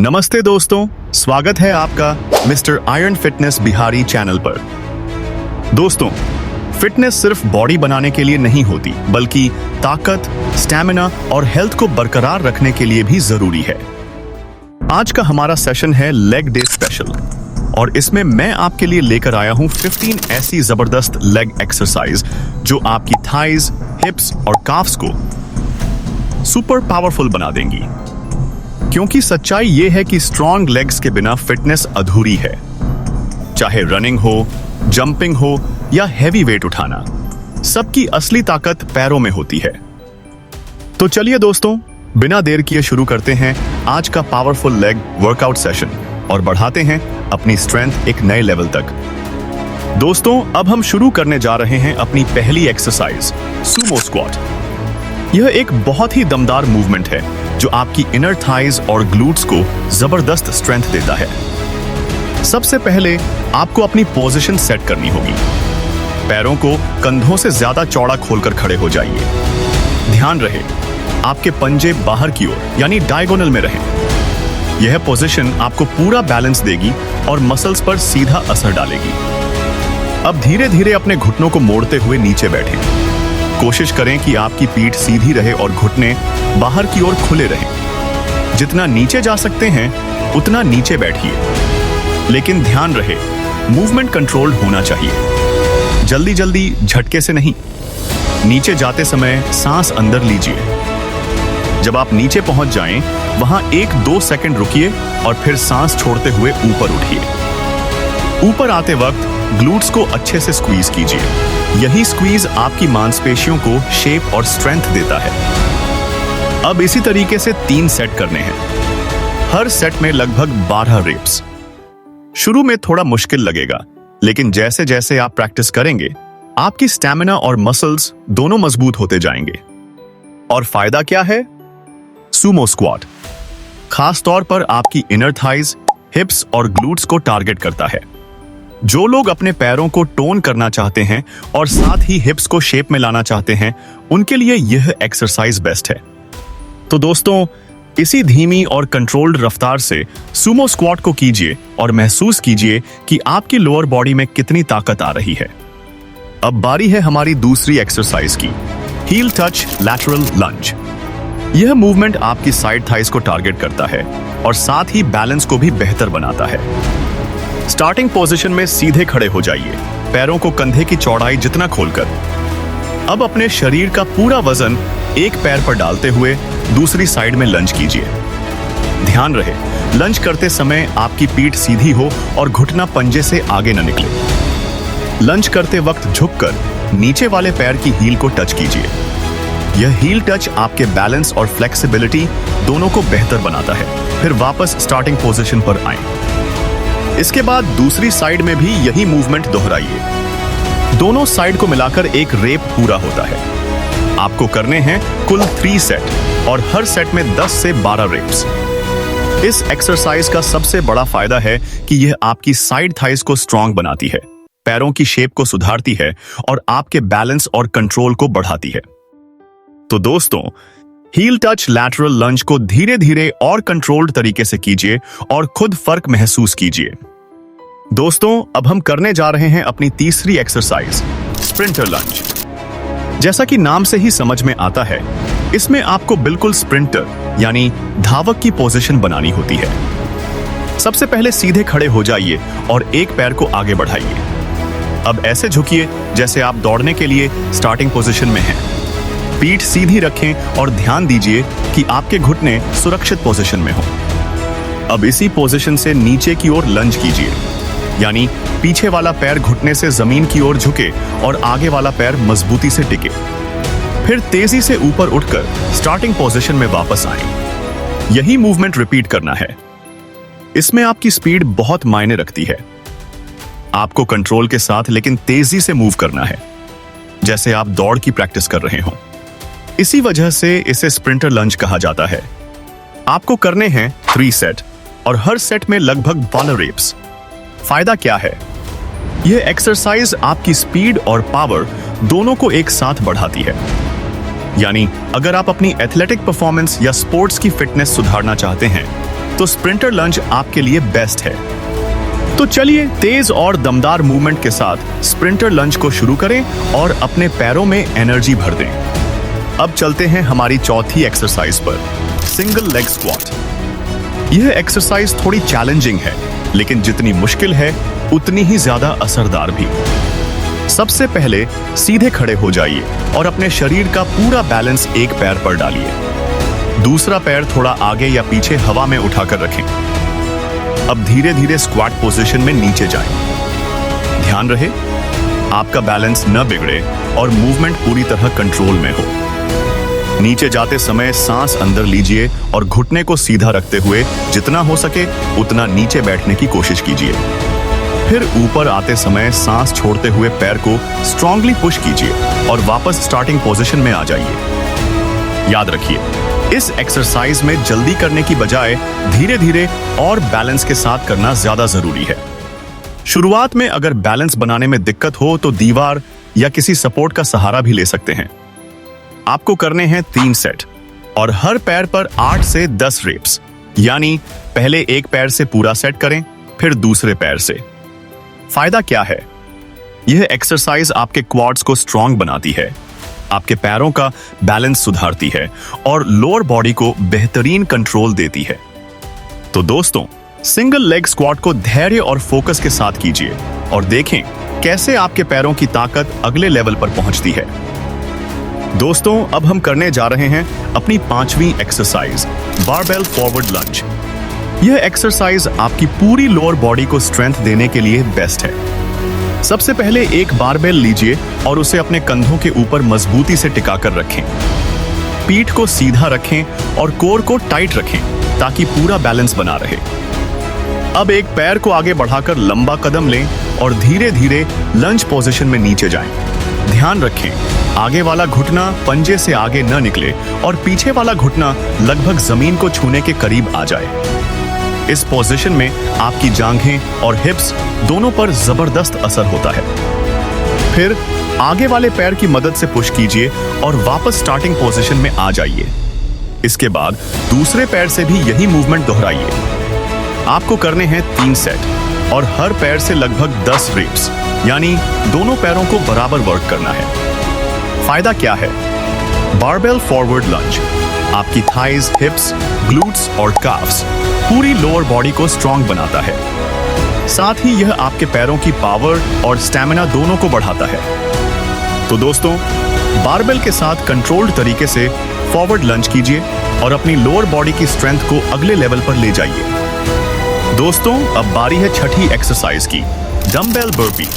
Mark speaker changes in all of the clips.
Speaker 1: नमस्ते दोस्तों, स्वागत है आपका mister iron fitness Bihari channel पर। दोस्तों, फिटनेस सिर्फ बॉडी बनाने के लिए नहीं होती, बल्कि ताकत, स्टैमिना और हेल्थ को बरकरार रखने के लिए भी जरूरी है। आज का हमारा सेशन है लेग डे स्पेशल और इसमें मैं आपके लिए लेकर आया हूं 15 ऐसी जबरदस्त लेग एक्सरसाइज जो आपकी थाइज, हिप्स और काफ्स को सुपर पावरफुल बना देंगी। क्योंकि सच्चाई ये है कि स्ट्रॉन्ग लेग्स के बिना फिटनेस अधूरी है। चाहे रनिंग हो, जंपिंग हो या हैवी वेट उठाना, सबकी असली ताकत पैरों में होती है। तो चलिए दोस्तों, बिना देर किए शुरू करते हैं आज का पावरफुल लेग वर्कआउट सेशन और बढ़ाते हैं अपनी स्ट्रेंथ एक नए लेवल तक। दोस्तों, अब हम शुरू करने जा रहे हैं अपनी पहली एक्सरसाइज, सुमो स्क्वाट। यह एक बहुत ही दमदार मूवमेंट है जो आपकी इनर थाइज और ग्लूट्स को जबरदस्त स्ट्रेंथ देता है। सबसे पहले आपको अपनी पोजीशन सेट करनी होगी। पैरों को कंधों से ज्यादा चौड़ा खोलकर खड़े हो जाइए। ध्यान रहे आपके पंजे बाहर की ओर यानी डायगोनल में रहें। यह पोजीशन आपको पूरा बैलेंस देगी और मसल्स पर सीधा असर डालेगी। अब धीरे धीरे अपने घुटनों को मोड़ते हुए नीचे बैठें। कोशिश करें कि आपकी पीठ सीधी रहे और घुटने बाहर की ओर खुले रहें। जितना नीचे जा सकते हैं उतना नीचे बैठिए, लेकिन ध्यान रहे मूवमेंट कंट्रोल्ड होना चाहिए। जल्दी जल्दी झटके से नहीं। नीचे जाते समय सांस अंदर लीजिए। जब आप नीचे पहुंच जाएं, वहां 1-2 सेकंड रुकिए और फिर सांस छोड़ते हुए ऊपर उठिए। ऊपर आते वक्त ग्लूट्स को अच्छे से स्क्वीज कीजिए। यही स्क्वीज आपकी मांसपेशियों को शेप और स्ट्रेंथ देता है। अब इसी तरीके से 3 सेट करने हैं। हर सेट में लगभग 12 रेप्स। शुरू में थोड़ा मुश्किल लगेगा, लेकिन जैसे जैसे आप प्रैक्टिस करेंगे, आपकी स्टैमिना और मसल्स दोनों मजबूत होते जाएंगे। और फायदा क्या है? सुमो स्क्वाट खास तौर पर आपकी इनर थाइज, हिप्स और ग्लूट्स को टारगेट करता है। जो लोग अपने पैरों को टोन करना चाहते हैं और साथ ही हिप्स को शेप में लाना चाहते हैं, उनके लिए यह एक्सरसाइज बेस्ट है। तो दोस्तों, इसी धीमी और कंट्रोल्ड रफ्तार से सुमो स्क्वाट को कीजिए और महसूस कीजिए कि आपकी लोअर बॉडी में कितनी ताकत आ रही है। अब बारी है हमारी दूसरी एक्सरसाइज की, हील टच लैटरल लंज। यह मूवमेंट आपकी साइड थाइज को टारगेट करता है और साथ ही बैलेंस को भी बेहतर बनाता है। स्टार्टिंग पोजीशन में सीधे खड़े हो जाइए, पैरों को कंधे की चौड़ाई जितना खोलकर। अब अपने शरीर का पूरा वजन एक पैर पर डालते हुए दूसरी साइड में लंज कीजिए। ध्यान रहे लंज करते समय आपकी पीठ सीधी हो और घुटना पंजे से आगे न निकले। लंज करते वक्त झुककर नीचे वाले पैर की हील को टच कीजिए। यह हील टच आपके बैलेंस और फ्लेक्सिबिलिटी दोनों को बेहतर बनाता है। फिर वापस स्टार्टिंग पोजीशन पर आएं। इसके बाद दूसरी साइड में भी यही मूवमेंट दोहराइए। दोनों साइड को मिलाकर एक रेप पूरा होता है। आपको करने हैं कुल 3 सेट और हर सेट में 10 से 12 रेप्स। इस एक्सरसाइज का सबसे बड़ा फायदा है कि यह आपकी साइड थाइज को स्ट्रॉन्ग बनाती है, पैरों की शेप को सुधारती है और आपके बैलेंस और कंट्रोल को बढ़ाती है। तो दोस्तों, हील टच लैटरल लंज को धीरे धीरे और कंट्रोल्ड तरीके से कीजिए और खुद फर्क महसूस कीजिए। दोस्तों, अब हम करने जा रहे हैं अपनी तीसरी एक्सरसाइज, स्प्रिंटर लंज। जैसा कि नाम से ही समझ में आता है, इसमें आपको बिल्कुल स्प्रिंटर यानी धावक की पोजीशन बनानी होती है। सबसे पहले सीधे खड़े हो जाइए और एक पैर को आगे बढ़ाइए। अब ऐसे झुकिए जैसे आप दौड़ने के लिए स्टार्टिंग पोजीशन में हैं। पीठ सीधी रखें और ध्यान दीजिए कि आपके घुटने सुरक्षित पोजीशन में हो। अब इसी पोजीशन से नीचे की ओर लंज कीजिए, यानी पीछे वाला पैर घुटने से जमीन की ओर झुके और आगे वाला पैर मजबूती से टिके। फिर तेजी से ऊपर उठकर स्टार्टिंग पोजीशन में वापस आएं। यही मूवमेंट रिपीट करना है। इसमें आपकी स्पीड बहुत मायने रखती है। आपको कंट्रोल के साथ लेकिन तेजी से मूव करना है, जैसे आप दौड़ की प्रैक्टिस कर रहे हो। इसी वजह से इसे स्प्रिंटर लंज कहा जाता है। आपको करने हैं 3 सेट और हर सेट में लगभग 12 रेप्स। फायदा क्या है? यह एक्सरसाइज आपकी स्पीड और पावर दोनों को एक साथ बढ़ाती है। यानी अगर आप अपनी एथलेटिक परफॉर्मेंस या स्पोर्ट्स की फिटनेस सुधारना चाहते हैं तो स्प्रिंटर लंज आपके लिए बेस्ट है। तो चलिए तेज और दमदार मूवमेंट के साथ स्प्रिंटर लंज को शुरू करें और अपने पैरों में एनर्जी भर दें। अब चलते हैं हमारी चौथी एक्सरसाइज पर, सिंगल लेग स्क्वाट। यह एक्सरसाइज थोड़ी चैलेंजिंग है, लेकिन जितनी मुश्किल है उतनी ही ज्यादा असरदार भी। सबसे पहले सीधे खड़े हो जाइए और अपने शरीर का पूरा बैलेंस एक पैर पर डालिए। दूसरा पैर थोड़ा आगे या पीछे हवा में उठाकर रखें। अब धीरे धीरे स्क्वाट पोजीशन में नीचे जाएं। ध्यान रहे आपका बैलेंस न बिगड़े और मूवमेंट पूरी तरह कंट्रोल में हो। नीचे जाते समय सांस अंदर लीजिए और घुटने को सीधा रखते हुए जितना हो सके उतना नीचे बैठने की कोशिश कीजिए। फिर ऊपर आते समय सांस छोड़ते हुए पैर को स्ट्रांगली पुश कीजिए और वापस स्टार्टिंग पोजीशन में आ जाइए। याद रखिए, इस एक्सरसाइज में जल्दी करने की बजाय धीरे धीरे और बैलेंस के साथ करना ज्यादा जरूरी है। शुरुआत में अगर बैलेंस बनाने में दिक्कत हो तो दीवार या किसी सपोर्ट का सहारा भी ले सकते हैं। आपको करने हैं 3 सेट और हर पैर पर 8 से 10 रेप्स, यानी पहले एक पैर से पूरा सेट करें, फिर दूसरे पैर से। फायदा क्या है? यह एक्सरसाइज आपके क्वाड्स को स्ट्रांग बनाती है, आपके पैरों का बैलेंस सुधारती है और लोअर बॉडी को बेहतरीन कंट्रोल देती है। तो दोस्तों, सिंगल लेग स्क्वाट को धैर्य और फोकस के साथ कीजिए और देखें कैसे आपके पैरों की ताकत अगले लेवल पर पहुंचती है। दोस्तों, अब हम करने जा रहे हैं अपनी 5वीं एक्सरसाइज, बारबेल फॉरवर्ड लंज। यह एक्सरसाइज आपकी पूरी लोअर बॉडी को स्ट्रेंथ देने के लिए बेस्ट है। सबसे पहले एक बारबेल लीजिए और उसे अपने कंधों के ऊपर मजबूती से टिकाकर रखें। पीठ को सीधा रखें और कोर को टाइट रखें ताकि पूरा बैलेंस बना रहे। अब एक पैर को आगे बढ़ाकर लंबा कदम लें और धीरे धीरे लंज पोजीशन में नीचे जाएं। ध्यान रखें, आगे वाला घुटना पंजे से आगे न निकले और पीछे वाला घुटना लगभग जमीन को छूने के करीब आ जाए। इस पोजीशन में आपकी जांघें और हिप्स दोनों पर जबरदस्त असर होता है। फिर आगे वाले पैर की मदद से पुश कीजिए और वापस स्टार्टिंग पोजीशन में आ जाइए। इसके बाद दूसरे पैर से भी यही मूवमेंट दोहराइए। आपको करने हैं 3 सेट और हर पैर से लगभग 10 रेप्स, यानी दोनों पैरों को बराबर वर्क करना है। फायदा क्या है? बारबेल फॉरवर्ड लंज आपकी थाइज, हिप्स, ग्लूट्स और काफ्स पूरी लोअर बॉडी को स्ट्रांग बनाता है। साथ ही यह आपके पैरों की पावर और स्टैमिना दोनों को बढ़ाता है। तो दोस्तों, बारबेल के साथ कंट्रोल्ड तरीके से फॉरवर्ड लंज कीजिए और अपनी लोअर बॉडी की स्ट्रेंथ को अगले लेवल पर ले जाइए। दोस्तों, अब बारी है छठी एक्सरसाइज की, डंबेल बर्पी।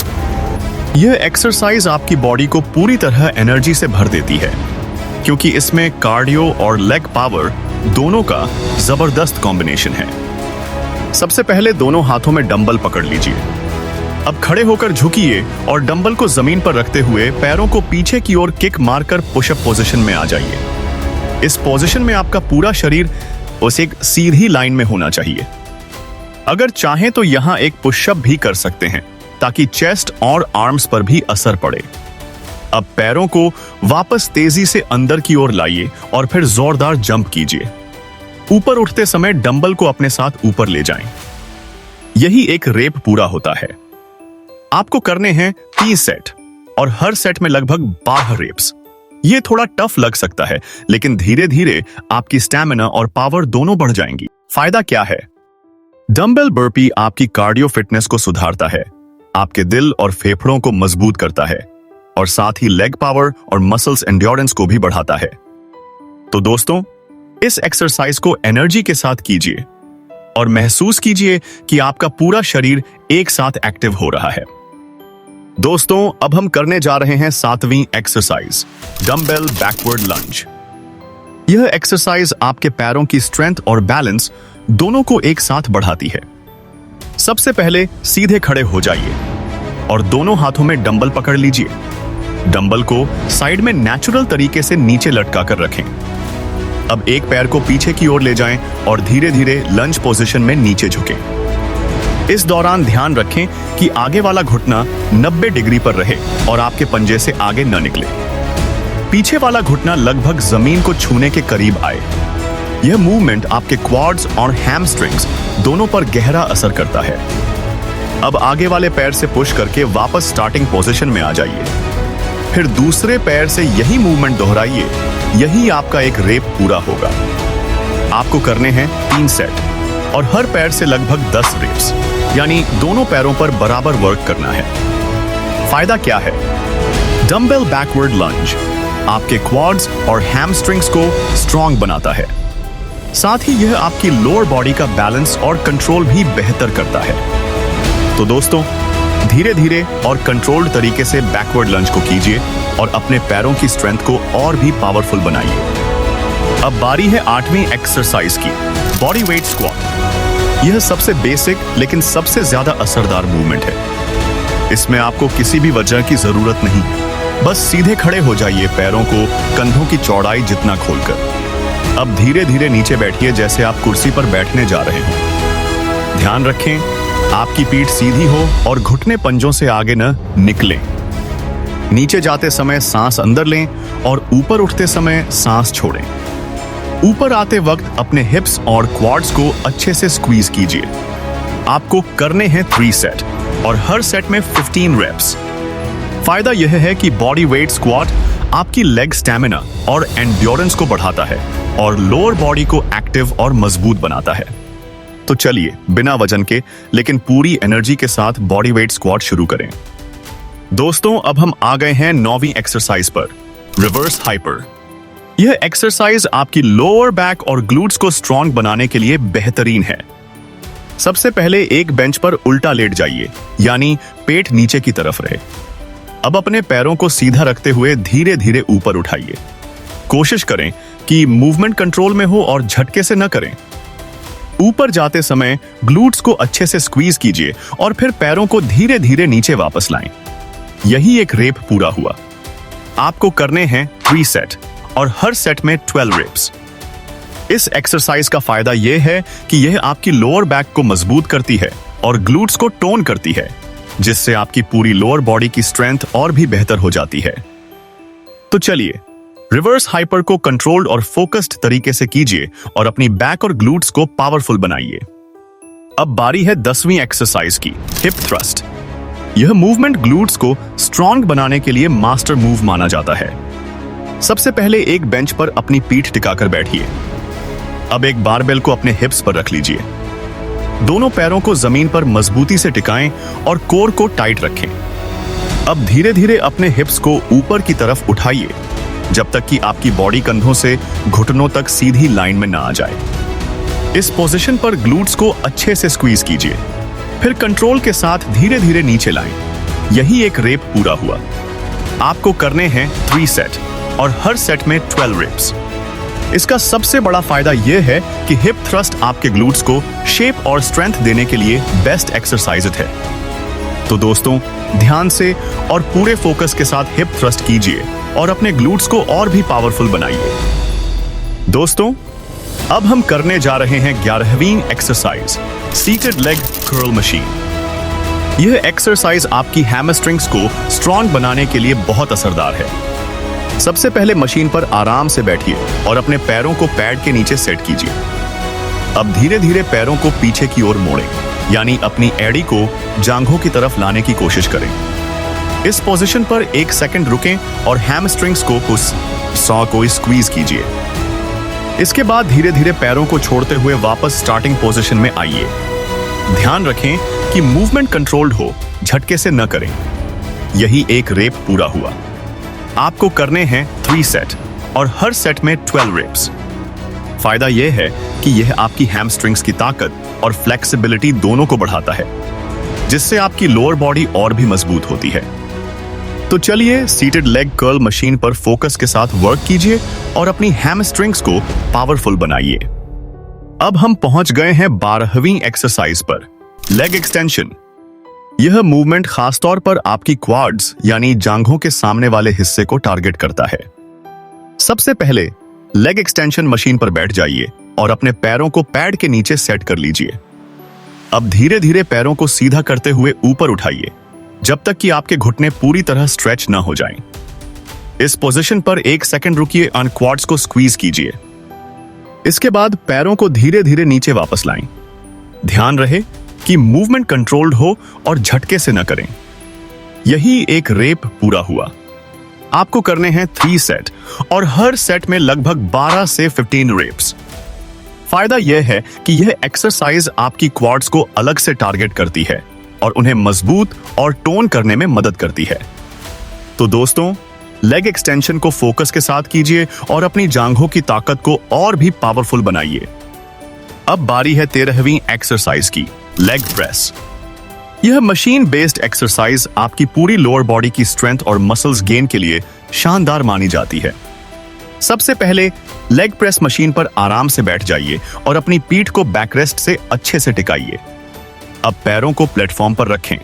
Speaker 1: यह एक्सरसाइज आपकी बॉडी को पूरी तरह एनर्जी से भर देती है, क्योंकि इसमें कार्डियो और लेग पावर दोनों का जबरदस्त कॉम्बिनेशन है। सबसे पहले दोनों हाथों में डंबल पकड़ लीजिए। अब खड़े होकर झुकिए और डंबल को जमीन पर रखते हुए पैरों को पीछे की ओर किक मारकर पुशअप पोजीशन में आ जाइए। इस पोजीशन में आपका पूरा शरीर उस एक सीधी लाइन में होना चाहिए। अगर चाहें तो यहां एक पुशअप भी कर सकते हैं ताकि चेस्ट और आर्म्स पर भी असर पड़े। अब पैरों को वापस तेजी से अंदर की ओर लाइए और फिर जोरदार जंप कीजिए। ऊपर उठते समय डंबल को अपने साथ ऊपर ले जाएं। यही एक रेप पूरा होता है। आपको करने हैं 30 सेट और हर सेट में लगभग 12 रेप्स। ये थोड़ा टफ लग सकता है, लेकिन धीरे धीरे आपकी स्टैमिना और पावर दोनों बढ़ जाएंगी। फायदा क्या है? डंबल बर्पी आपकी कार्डियो फिटनेस को सुधारता है, आपके दिल और फेफड़ों को मजबूत करता है और साथ ही लेग पावर और मसल्स एंड्योरेंस को भी बढ़ाता है। तो दोस्तों, इस एक्सरसाइज को एनर्जी के साथ कीजिए और महसूस कीजिए कि आपका पूरा शरीर एक साथ एक्टिव हो रहा है। दोस्तों, अब हम करने जा रहे हैं 7वीं एक्सरसाइज, डंबल बैकवर्ड लंज। यह एक्सरसाइज आपके पैरों की स्ट्रेंथ और बैलेंस दोनों को एक साथ बढ़ाती है। सबसे पहले सीधे खड़े हो जाइए और दोनों हाथों में डंबल पकड़ लीजिए। डंबल को साइड में नेचुरल तरीके से नीचे लटका कर रखें। अब एक पैर को पीछे की ओर ले जाएं और धीरे धीरे लंज पोजीशन में नीचे झुकें। इस दौरान ध्यान रखें कि आगे वाला घुटना 90 डिग्री पर रहे और आपके पंजे से आगे न निकले। पीछे वाला घुटना लगभग जमीन को छूने के करीब आए। यह मूवमेंट आपके क्वाड्स और हैमस्ट्रिंग्स दोनों पर गहरा असर करता है। अब आगे वाले पैर से पुश करके वापस स्टार्टिंग पोजीशन में आ जाइए। फिर दूसरे पैर से यही मूवमेंट दोहराइए। यही आपका एक रेप पूरा होगा। आपको करने हैं 3 सेट और हर पैर से लगभग 10 रेप्स, यानी दोनों पैरों पर बराबर वर्क करना है। फायदा क्या है? डंबल बैकवर्ड लंज आपके क्वाड्स और हैमस्ट्रिंग्स को स्ट्रॉन्ग बनाता है। साथ ही यह आपकी लोअर बॉडी का बैलेंस और कंट्रोल भी बेहतर करता है। तो दोस्तों, धीरे धीरे और कंट्रोल्ड तरीके से बैकवर्ड लंज को कीजिए और अपने पैरों की स्ट्रेंथ को और भी पावरफुल बनाइए। अब बारी है 8वीं एक्सरसाइज की, बॉडी वेट स्क्वाट। यह सबसे बेसिक लेकिन सबसे ज्यादा असरदार मूवमेंट है। इसमें आपको किसी भी वजह की जरूरत नहीं है। बस सीधे खड़े हो जाइए, पैरों को कंधों की चौड़ाई जितना खोलकर। अब धीरे धीरे नीचे बैठिए जैसे आप कुर्सी पर बैठने जा रहे हो। ध्यान रखें आपकी पीठ सीधी हो और घुटने पंजों से आगे न निकलें। नीचे जाते समय सांस अंदर लें और ऊपर उठते समय सांस छोड़ें। ऊपर आते वक्त अपने हिप्स और क्वाड्स को अच्छे से स्क्वीज कीजिए। आपको करने हैं 3 सेट और हर सेट में 15 रेप्स। फायदा यह है कि बॉडी वेट स्क्वाट आपकी लेग स्टैमिना और एंड्योरेंस को बढ़ाता है और लोअर बॉडी को एक्टिव और मजबूत बनाता है। तो चलिए बिना वजन के लेकिन पूरी एनर्जी के साथ बॉडी वेट स्क्वाट शुरू करें। दोस्तों, अब हम आ गए हैं 9वीं एक्सरसाइज पर, रिवर्स हाइपर। यह एक्सरसाइज आपकी लोअर बैक और ग्लूट्स को स्ट्रॉन्ग बनाने के लिए बेहतरीन है। सबसे पहले एक बेंच पर उल्टा लेट जाइए, यानी पेट नीचे की तरफ रहे। अब अपने पैरों को सीधा रखते हुए धीरे धीरे ऊपर उठाइए। कोशिश करें कि मूवमेंट कंट्रोल में हो और झटके से न करें। ऊपर जाते समय ग्लूट्स को अच्छे से स्क्वीज कीजिए और फिर पैरों को धीरे धीरे नीचे वापस लाएं। यही एक रेप पूरा हुआ। आपको करने हैं 3 सेट और हर सेट में 12 रेप्स। इस एक्सरसाइज का फायदा यह है कि यह आपकी लोअर बैक को मजबूत करती है और ग्लूट्स को टोन करती है, जिससे आपकी पूरी लोअर बॉडी की स्ट्रेंथ और भी बेहतर हो जाती है। तो चलिए रिवर्स हाइपर को कंट्रोल्ड और फोकस्ड तरीके से कीजिए और अपनी बैक और ग्लूट्स को पावरफुल बनाइए। अब बारी है 10वीं एक्सरसाइज की, हिप थ्रस्ट। यह मूवमेंट ग्लूट्स को स्ट्रॉन्ग बनाने के लिए मास्टर मूव माना जाता है। सबसे पहले एक बेंच पर अपनी पीठ टिकाकर बैठिए। अब एक बारबेल को अपने हिप्स पर रख लीजिए। दोनों पैरों को जमीन पर मजबूती से टिकाएं और कोर को टाइट रखें। अब धीरे धीरे अपने हिप्स को ऊपर की तरफ उठाइए जब तक कि आपकी बॉडी कंधों से घुटनों तक सीधी लाइन में ना आ जाए। इस पोजीशन पर ग्लूट्स को अच्छे से स्क्वीज कीजिए, फिर कंट्रोल के साथ धीरे धीरे नीचे लाएं। यही एक रेप पूरा हुआ। आपको करने हैं 3 सेट और हर सेट में 12 रेप्स। इसका सबसे बड़ा फायदा यह है कि हिप थ्रस्ट आपके ग्लूट्स को शेप और स्ट्रेंथ देने के लिए बेस्ट एक्सरसाइज है। तो दोस्तों, ध्यान से और पूरे फोकस के साथ हिप थ्रस्ट कीजिए और अपने ग्लूट्स को और भी पावरफुल बनाइए। दोस्तों, अब हम करने जा रहे हैं 11वीं exercise, seated leg curl machine. यह एक्सरसाइज आपकी हैमस्ट्रिंग्स को स्ट्रॉन्ग बनाने के लिए बहुत असरदार है। सबसे पहले मशीन पर आराम से बैठिए और अपने पैरों को पैड के नीचे सेट कीजिए। अब धीरे धीरे पैरों को पीछे की ओर मोड़ें, यानी अपनी एड़ी को जांघों की तरफ लाने की कोशिश करें। इस पोजीशन पर 1 सेकंड रुकें और हैमस्ट्रिंग्स को सॉ को स्क्वीज कीजिए। इसके बाद धीरे धीरे पैरों को छोड़ते हुए वापस स्टार्टिंग पोजीशन में आइए। ध्यान रखें कि मूवमेंट कंट्रोल्ड हो, झटके से न करें। यही एक रेप पूरा हुआ। आपको करने हैं 3 सेट और हर सेट में 12 रेप्स। फायदा यह है कि यह आपकी हैमस्ट्रिंग्स की ताकत और फ्लेक्सिबिलिटी दोनों को बढ़ाता है, जिससे आपकी लोअर बॉडी और भी मजबूत होती है। तो चलिए सीटेड लेग कर्ल मशीन पर फोकस के साथ वर्क कीजिए और अपनी हैमस्ट्रिंग्स को पावरफुल बनाइए। अब हम पहुंच गए हैं 12वीं एक्सरसाइज पर, लेग एक्सटेंशन। यह मूवमेंट खासतौर पर आपकी क्वाड्स यानी जांघों के सामने वाले हिस्से को टारगेट करता है। सबसे पहले लेग एक्सटेंशन मशीन पर बैठ जाइए और अपने पैरों को पैड के नीचे सेट कर लीजिए। अब धीरे धीरे पैरों को सीधा करते हुए ऊपर उठाइए जब तक कि आपके घुटने पूरी तरह स्ट्रेच ना हो जाएं। इस पोजीशन पर 1 सेकंड रुकिए और क्वाड्स को स्क्वीज कीजिए। इसके बाद पैरों को धीरे धीरे नीचे वापस लाएं। ध्यान रहे कि मूवमेंट कंट्रोल्ड हो और झटके से न करें। यही एक रेप पूरा हुआ। आपको करने हैं 3 सेट और हर सेट में लगभग 12 से 15 रेप्स। फायदा यह है कि यह एक्सरसाइज आपकी क्वाड्स को अलग से टारगेट करती है और उन्हें मजबूत और टोन करने में मदद करती है। तो दोस्तों, लेग एक्सटेंशन को फोकस के साथ कीजिए और अपनी जांघों की ताकत को और भी पावरफुल बनाइए। अब बारी है 13वीं एक्सरसाइज की, लेग प्रेस। यह मशीन बेस्ड एक्सरसाइज आपकी पूरी लोअर बॉडी की स्ट्रेंथ और मसल्स गेन के लिए शानदार मानी जाती है। सबसे पहले लेग प्रेस मशीन पर आराम से बैठ जाइए और अपनी पीठ को बैकरेस्ट से अच्छे से टिकाइए। अब पैरों को प्लेटफॉर्म पर रखें,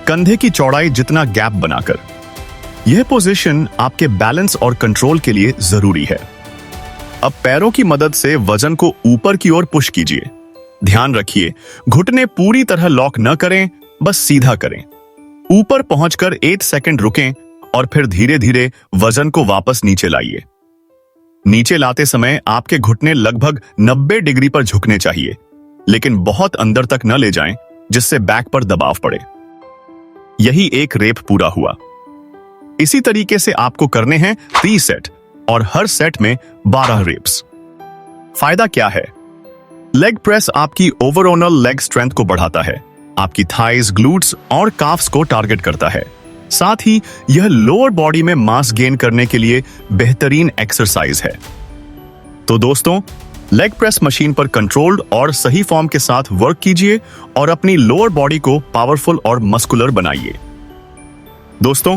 Speaker 1: कंधे की चौड़ाई जितना गैप बनाकर। यह पोजीशन आपके बैलेंस और कंट्रोल के लिए जरूरी है। अब पैरों की मदद से वजन को ऊपर की ओर पुश कीजिए। ध्यान रखिए, घुटने पूरी तरह लॉक न करें, बस सीधा करें। ऊपर पहुंचकर 8 सेकंड रुकें और फिर धीरे धीरे वजन को वापस नीचे लाइए। नीचे लाते समय आपके घुटने लगभग 90 डिग्री पर झुकने चाहिए, लेकिन बहुत अंदर तक न ले जाएं, जिससे बैक पर दबाव पड़े। यही एक रेप पूरा हुआ। इसी तरीके से आपको करने हैं 3 सेट और हर सेट में 12 रेप्स। फायदा क्या है? लेग प्रेस आपकी ओवरऑल लेग स्ट्रेंथ को बढ़ाता है, आपकी थाइज, ग्लूट्स और काफ्स को टारगेट करता है। साथ ही यह लोअर बॉडी में मास गेन करने के लिए बेहतरीन एक्सरसाइज है। तो दोस्तों, लेग प्रेस मशीन पर कंट्रोल्ड और सही फॉर्म के साथ वर्क कीजिए और अपनी लोअर बॉडी को पावरफुल और मस्कुलर बनाइए। दोस्तों,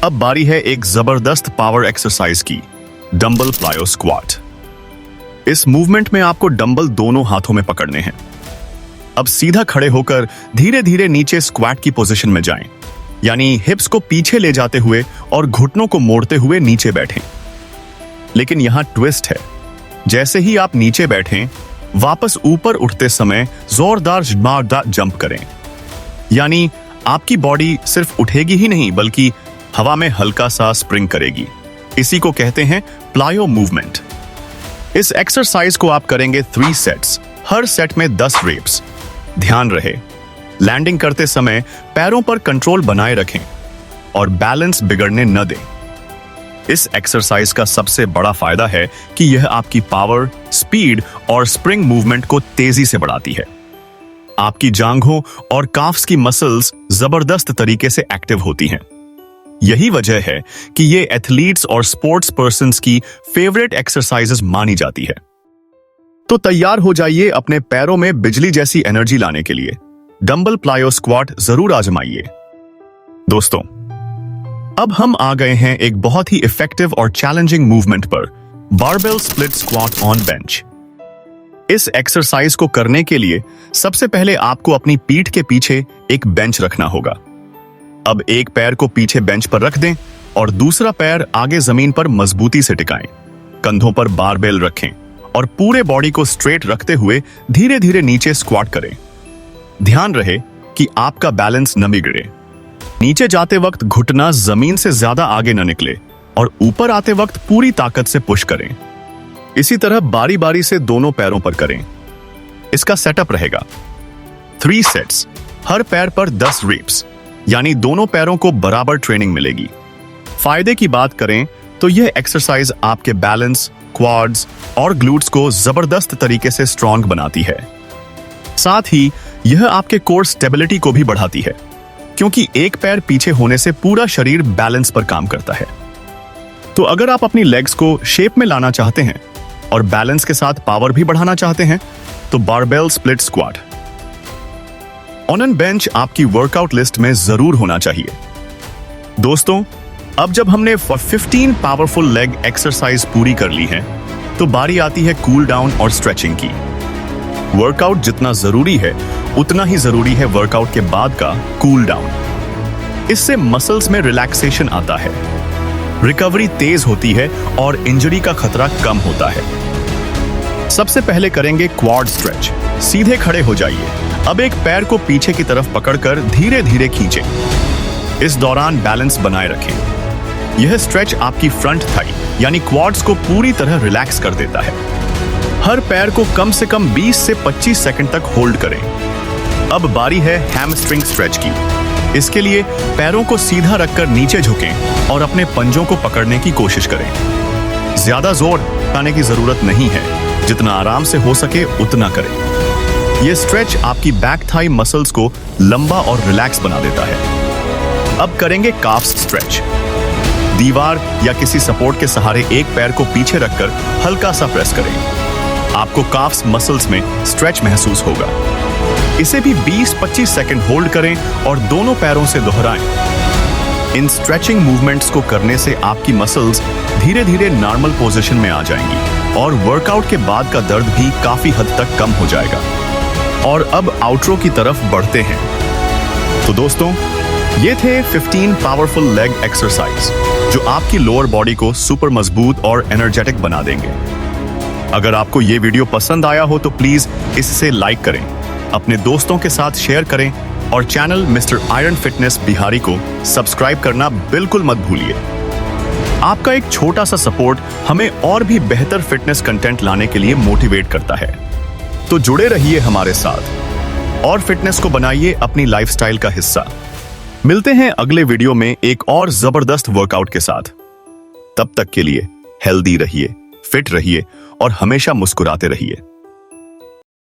Speaker 1: अब बारी है एक जबरदस्त पावर एक्सरसाइज की, डंबल प्लायो स्क्वाट। इस मूवमेंट में आपको डंबल दोनों हाथों में पकड़ने हैं। अब सीधा खड़े होकर धीरे धीरे नीचे स्क्वाट की पोजीशन में जाएं, यानी हिप्स को पीछे ले जाते हुए और घुटनों को मोड़ते हुए नीचे बैठें। लेकिन यहां ट्विस्ट है, जैसे ही आप नीचे बैठें, वापस ऊपर उठते समय जोरदार जंप करें। यानी आपकी बॉडी सिर्फ उठेगी ही नहीं, बल्कि हवा में हल्का सा स्प्रिंग करेगी। इसी को कहते हैं प्लायो मूवमेंट। इस एक्सरसाइज को आप करेंगे 3 सेट्स, हर सेट में 10 रेप्स। ध्यान रहे, लैंडिंग करते समय पैरों पर कंट्रोल बनाए रखें और बैलेंस बिगड़ने न दें। इस एक्सरसाइज का सबसे बड़ा फायदा है कि यह आपकी पावर, स्पीड और स्प्रिंग मूवमेंट को तेजी से बढ़ाती है। आपकी जांघों और काफ्स की मसल्स जबरदस्त तरीके से एक्टिव होती हैं। यही वजह है कि ये एथलीट्स और स्पोर्ट्स पर्सन्स की फेवरेट एक्सरसाइजेस मानी जाती है। तो तैयार हो जाइए अपने पैरों में बिजली जैसी एनर्जी लाने के लिए। डंबल प्लायो स्क्वाट जरूर आजमाइए। दोस्तों, अब हम आ गए हैं एक बहुत ही इफेक्टिव और चैलेंजिंग मूवमेंट पर, barbell split squat on bench. इस एक्सरसाइज को करने के लिए सबसे पहले आपको अपनी पीठ के पीछे एक बेंच रखना होगा। अब एक पैर को पीछे बेंच पर रख दें और दूसरा पैर आगे जमीन पर मजबूती से टिकाएं। कंधों पर बारबेल रखें और पूरे बॉडी को स्ट्रेट रखते हुए धीरे धीरे नीचे स्क्वाट करें। ध्यान रहे कि आपका बैलेंस न बिगड़े। नीचे जाते वक्त घुटना जमीन से ज्यादा आगे न निकले और ऊपर आते वक्त पूरी ताकत से पुश करें। इसी तरह बारी बारी से दोनों पैरों पर करें। इसका सेटअप रहेगा 3 सेट्स, हर पैर पर 10 रेप्स, यानी दोनों पैरों को बराबर ट्रेनिंग मिलेगी। फायदे की बात करें तो यह एक्सरसाइज आपके बैलेंस, क्वाड्स और ग्लूट्स को जबरदस्त तरीके से स्ट्रॉन्ग बनाती है। साथ ही यह आपके कोर स्टेबिलिटी को भी बढ़ाती है, क्योंकि एक पैर पीछे होने से पूरा शरीर बैलेंस पर काम करता है। तो अगर आप अपनी लेग्स को शेप में लाना चाहते हैं और बैलेंस के साथ पावर भी बढ़ाना चाहते हैं, तो barbell split squat on an bench आपकी वर्कआउट लिस्ट में जरूर होना चाहिए। दोस्तों, अब जब हमने 15 पावरफुल लेग एक्सरसाइज पूरी कर ली है, तो बारी आती है कूल डाउन और स्ट्रेचिंग की। वर्कआउट जितना जरूरी है, उतना ही जरूरी है वर्कआउट के बाद का कूल डाउन। इससे मसल्स में रिलैक्सेशन आता है, रिकवरी तेज होती है और इंजरी का खतरा कम होता है। सबसे पहले करेंगे क्वाड स्ट्रेच। सीधे खड़े हो जाइए। अब एक पैर को पीछे की तरफ पकड़कर धीरे धीरे खींचें। इस दौरान बैलेंस बनाए रखें। यह स्ट्रेच आपकी फ्रंट थाई यानी क्वाड्स को पूरी तरह रिलैक्स कर देता है। हर पैर को कम से कम 20 से 25 सेकंड तक होल्ड करें। अब बारी है हैमस्ट्रिंग स्ट्रेच की। इसके लिए पैरों को सीधा रखकर नीचे झुकें और अपने पंजों को पकड़ने की कोशिश करें। ज्यादा जोर लगाने की जरूरत नहीं है, जितना आराम से हो सके उतना करें। यह स्ट्रेच आपकी बैक थाई मसल्स को लंबा और रिलैक्स बना देता है। अब करेंगे काफ्स स्ट्रेच। दीवार या किसी सपोर्ट के सहारे एक पैर को पीछे रखकर हल्का सा प्रेस करें। आपको काफ्स मसल्स में स्ट्रेच महसूस होगा। इसे भी 20-25 सेकंड होल्ड करें और दोनों पैरों से दोहराएं। इन स्ट्रेचिंग मूवमेंट्स को करने से आपकी मसल्स धीरे धीरे नॉर्मल पोजीशन में आ जाएंगी और वर्कआउट के बाद का दर्द भी काफी हद तक कम हो जाएगा। और अब आउटरो की तरफ बढ़ते हैं। तो दोस्तों, ये थे 15 पावरफुल लेग एक्सरसाइज जो आपकी लोअर बॉडी को सुपर मजबूत और एनर्जेटिक बना देंगे। अगर आपको ये वीडियो पसंद आया हो तो प्लीज इसे लाइक करें, अपने दोस्तों के साथ शेयर करें और channel mister iron fitness Bihari को सब्सक्राइब करना बिल्कुल मत भूलिए। आपका एक छोटा सा सपोर्ट हमें और भी बेहतर फिटनेस कंटेंट लाने के लिए मोटिवेट करता है। तो जुड़े रहिए हमारे साथ और फिटनेस को बनाइए अपनी लाइफस्टाइल का हिस्सा। मिलते हैं अगले वीडियो में एक और जबरदस्त वर्कआउट के साथ। तब तक के लिए हेल्दी रहिए, फिट रहिए और हमेशा मुस्कुराते रहिए।